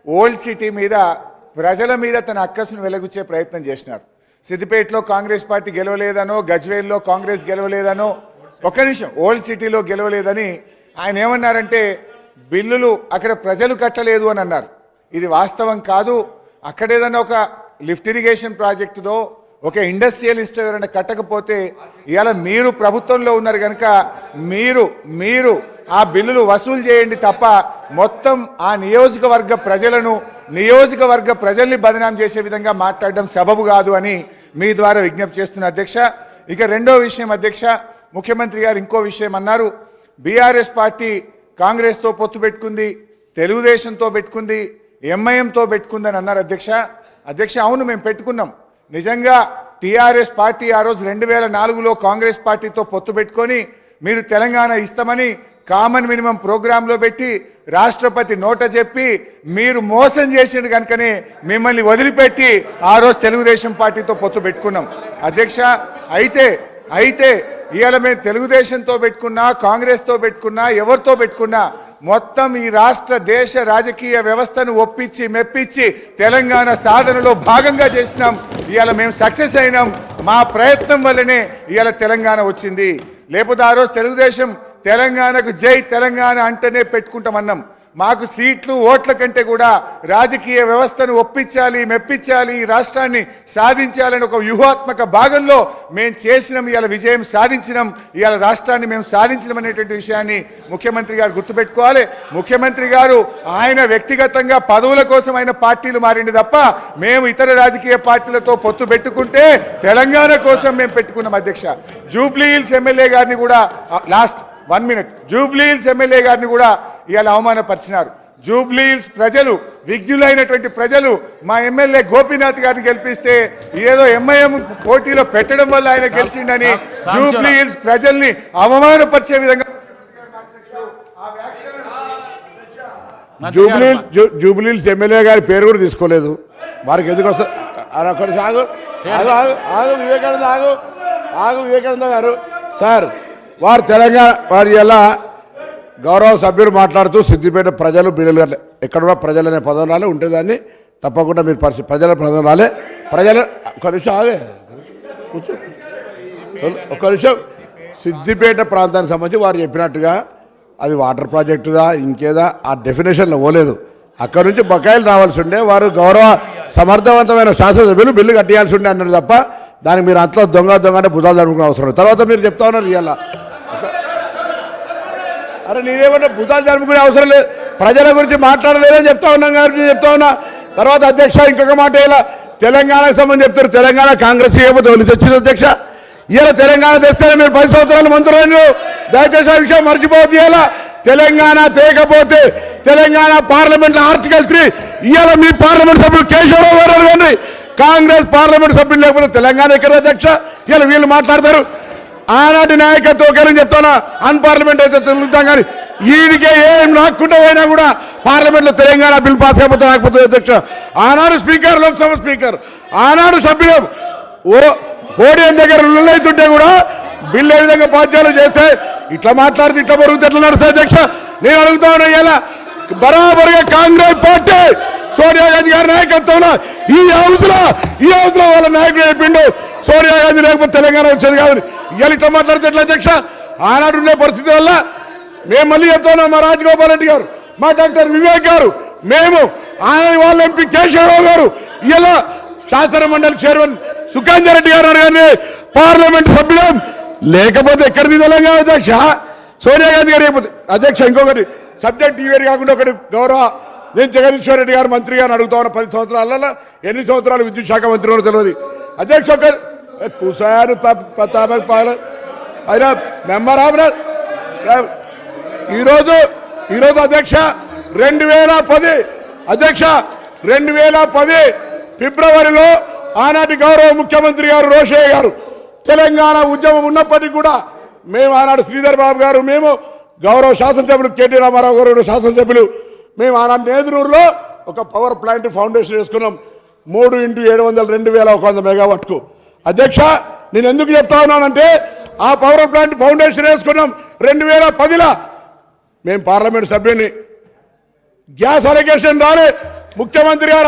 Old city మీద ప్రజల మీద తన అక్కసును వెలగుచ్చే ప్రయత్నం చేసినారు. సిద్దిపేటలో కాంగ్రెస్ పార్టీ గెలవలేదనో, గజ్వేల్లో కాంగ్రెస్ గెలవలేదనో, ఒక్క నిమిషం, ఓల్డ్ సిటీలో గెలవలేదని ఆయన ఏమన్నారంటే బిల్లులు అక్కడ ప్రజలు కట్టలేదు అని అన్నారు. ఇది వాస్తవం కాదు. అక్కడ ఏదైనా ఒక లిఫ్ట్ ఇరిగేషన్ ప్రాజెక్టుదో ఒక ఇండస్ట్రియలిస్ట్ ఎవరైనా కట్టకపోతే ఇవాళ మీరు ప్రభుత్వంలో ఉన్నారు కనుక మీరు ఆ బిల్లులు వసూలు చేయండి తప్ప మొత్తం ఆ నియోజకవర్గ ప్రజల్ని బదనాం చేసే విధంగా మాట్లాడడం సబబు కాదు అని మీ ద్వారా విజ్ఞప్తి చేస్తున్న అధ్యక్ష. ఇక రెండో విషయం అధ్యక్ష, ముఖ్యమంత్రి గారు ఇంకో విషయం అన్నారు. బీఆర్ఎస్ పార్టీ కాంగ్రెస్తో పొత్తు పెట్టుకుంది, తెలుగుదేశంతో పెట్టుకుంది, ఎంఐఎంతో పెట్టుకుందని అన్నారు అధ్యక్ష. అవును, మేము పెట్టుకున్నాం. నిజంగా టీఆర్ఎస్ పార్టీ ఆ రోజు 2004లో కాంగ్రెస్ పార్టీతో పొత్తు పెట్టుకొని మీరు తెలంగాణ ఇస్తామని కామన్ మినిమం ప్రోగ్రాంలో పెట్టి రాష్ట్రపతి నోట చెప్పి మీరు మోసం చేసిండు కనుకనే మిమ్మల్ని వదిలిపెట్టి ఆ రోజు తెలుగుదేశం పార్టీతో పొత్తు పెట్టుకున్నాం అధ్యక్ష. అయితే ఇవాళ మేము తెలుగుదేశంతో పెట్టుకున్నా, కాంగ్రెస్తో పెట్టుకున్నా, ఎవరితో పెట్టుకున్నా మొత్తం ఈ రాష్ట్ర దేశ రాజకీయ వ్యవస్థను ఒప్పించి మెప్పించి తెలంగాణ సాధనలో భాగంగా చేసినాం. ఇవాళ మేము సక్సెస్ అయినాం. మా ప్రయత్నం వల్లనే ఇవాళ తెలంగాణ వచ్చింది. లేకపోతే ఆ రోజు తెలుగుదేశం తెలంగాణకు జై తెలంగాణ అంటేనే పెట్టుకుంటామన్నాం. మాకు సీట్లు ఓట్ల కంటే కూడా రాజకీయ వ్యవస్థను ఒప్పించాలి, మెప్పించాలి, ఈ రాష్ట్రాన్ని సాధించాలని ఒక వ్యూహాత్మక భాగంలో మేము చేసినాం. ఇవాళ విజయం సాధించినాం. ఇవాళ రాష్ట్రాన్ని మేము సాధించినాం అనేటువంటి విషయాన్ని ముఖ్యమంత్రి గారు గుర్తుపెట్టుకోవాలి. ముఖ్యమంత్రి గారు ఆయన వ్యక్తిగతంగా పదవుల కోసం ఆయన పార్టీలు మారింది తప్ప మేము ఇతర రాజకీయ పార్టీలతో పొత్తు పెట్టుకుంటే తెలంగాణ కోసం మేము పెట్టుకున్నాం అధ్యక్ష. జూబ్లీ హిల్స్ ఎమ్మెల్యే గారిని కూడా జూబ్లీ హిల్స్ ఎమ్మెల్యే గారిని కూడా ఇవాళ అవమానపరిచినారు. జూబ్లీ హిల్స్ ప్రజలు, విజ్ఞులైనటువంటి ప్రజలు మా ఎమ్మెల్యే గోపీనాథ్ గారిని గెలిపిస్తే ఏదో ఎంఐఎం పోటీలో పెట్టడం వల్ల ఆయన గెలిచిండని జూబ్లీ హిల్స్ ప్రజల్ని అవమానపరిచే విధంగా జూబ్లీ హిల్స్ ఎమ్మెల్యే గారి పేరు కూడా తీసుకోలేదు. వారికి ఎందుకు వస్తారు? వివేకానంద గారు సార్, వారు తెలంగాణ వారి ఎలా గౌరవ సభ్యులు మాట్లాడుతూ సిద్దిపేట ప్రజలు బిల్లులు ఎక్కడ కూడా ప్రజలు అనే పదం రాలే ఉంటేదాన్ని తప్పకుండా మీరు ప్రజల పదం రాలే. ప్రజల ఒక నిమిషం సిద్దిపేట ప్రాంతానికి సంబంధించి వారు చెప్పినట్టుగా అది వాటర్ ప్రాజెక్టుదా ఇంకేదా ఆ డెఫినేషన్లో పోలేదు. అక్కడి నుంచి బకాయిలు రావాల్సి ఉండే వారు గౌరవ సమర్థవంతమైన శాసనసభ్యులు బిల్లు కట్టేయాల్సి ఉండే అన్నారు తప్ప దానికి మీరు అంతలో దొంగ అంటే భుజాలు జరుపుకునే అవసరం లేదు. తర్వాత మీరు చెప్తా ఉన్నారు ఇవాళ అరే నేనేమన్నా భుజాలు జరుపుకునే అవసరం లేదు, ప్రజల గురించి మాట్లాడలేదని చెప్తా ఉన్నా. తర్వాత అధ్యక్ష ఇంకొక మాట, ఇలా తెలంగాణకు సంబంధించి చెప్తారు. తెలంగాణ కాంగ్రెస్ చేయకపోతే వాళ్ళు తెచ్చింది అధ్యక్ష. ఇలా తెలంగాణ తెస్తేనే మీరు 10 సంవత్సరాలు మంత్రులు. దయచేసి ఆ విషయం మర్చిపోవద్దు. ఇలా తెలంగాణ తేకపోతే తెలంగాణ పార్లమెంట్ ఆర్టికల్ 3 ఇవాళ మీ పార్లమెంట్ సభ్యులు కేశవరావు గారు కానీ కాంగ్రెస్ పార్లమెంట్ సభ్యులు లేకపోతే తెలంగాణ ఎక్కడ అధ్యక్ష? ఇలా వీళ్ళు మాట్లాడతారు. ఆనాటి నాయకత్వం ఒకరని చెప్తానా, అన్పార్లమెంట్ అయితే తెలుగుతాం కానీ వీడికే ఏం రాకుండా పోయినా కూడా పార్లమెంట్లో తెలంగాణ బిల్ పాస్ అయిపోతే రాకపోతుంది అధ్యక్ష. ఆనాడు స్పీకర్, లోక్సభ స్పీకర్, ఆనాడు సభ్యులు పోడియం దగ్గర లొల్లైతుంటే కూడా బిల్లు ఏ విధంగా పాద్యాలు చేస్తే ఇట్లా మాట్లాడితే ఇట్లా బరుగుతే ఎట్లా నడుస్తుంది అధ్యక్ష? నేను అడుగుతా ఉన్నా, ఇలా బరాబరుగా కాంగ్రెస్ పార్టీ సోనియా గాంధీ గారి నాయకత్వంలో ఈ హౌస్ లో వాళ్ళ నాయకుడు చెప్పిండు సోనియా గాంధీ లేకపోతే తెలంగాణ వచ్చేది కాదు. ఇవాళ ఇట్లా మాట్లాడితే ఎట్లా అధ్యక్ష? ఆనాడు ఉండే పరిస్థితి వల్ల మేము మళ్ళీ చెప్తున్నాం, మా రాజగోపాల్ రెడ్డి గారు, మా డాక్టర్ వివేక్ గారు, మేము ఆనాడు వాళ్ళ ఎంపీ కేశవరావు గారు, ఇలా శాసన మండలి చైర్మన్ సుఖాంజర్ రెడ్డి గారు కానీ పార్లమెంట్ సభ్యులం లేకపోతే ఎక్కడిది తెలంగాణ అధ్యక్ష? సోనియా గాంధీ గారు లేకపోతే అధ్యక్ష. ఇంకొకటి సబ్జెక్ట్ ఈ వేరు కాకుండా ఒకటి గౌరవ నేను జగదీశ్వర్ రెడ్డి గారు మంత్రి గారిని అడుగుతా ఉన్నా, 10 సంవత్సరాలలో ఎన్ని సంవత్సరాలు విద్యుత్ శాఖ మంత్రి కూడా తెలియదు అధ్యక్ష. కుసారు అయినా మెంబర్ ఈరోజు అధ్యక్ష 2010 అధ్యక్ష 2010 ఫిబ్రవరిలో ఆనాటి గౌరవ ముఖ్యమంత్రి గారు రోషయ్య గారు తెలంగాణ ఉద్యమం ఉన్నప్పటికీ కూడా మేము ఆనాడు శ్రీధర్ బాబు గారు, మేము గౌరవ శాసనసభ్యులు కేటీ రామారావు గారు శాసనసభ్యులు, మేము ఆనాడు నేదురూరులో ఒక పవర్ ప్లాంట్ ఫౌండేషన్ వేసుకున్నాం 3x700 2100 మెగావాట్కు. అధ్యక్ష నేను ఎందుకు చెప్తా ఉన్నానంటే ఆ పవర్ ప్లాంట్ ఫౌండేషన్ వేసుకున్నాం 2010లో. మేము పార్లమెంట్ సభ్యుని గ్యాస్ అలిగేషన్ రాలే, ముఖ్యమంత్రి గారు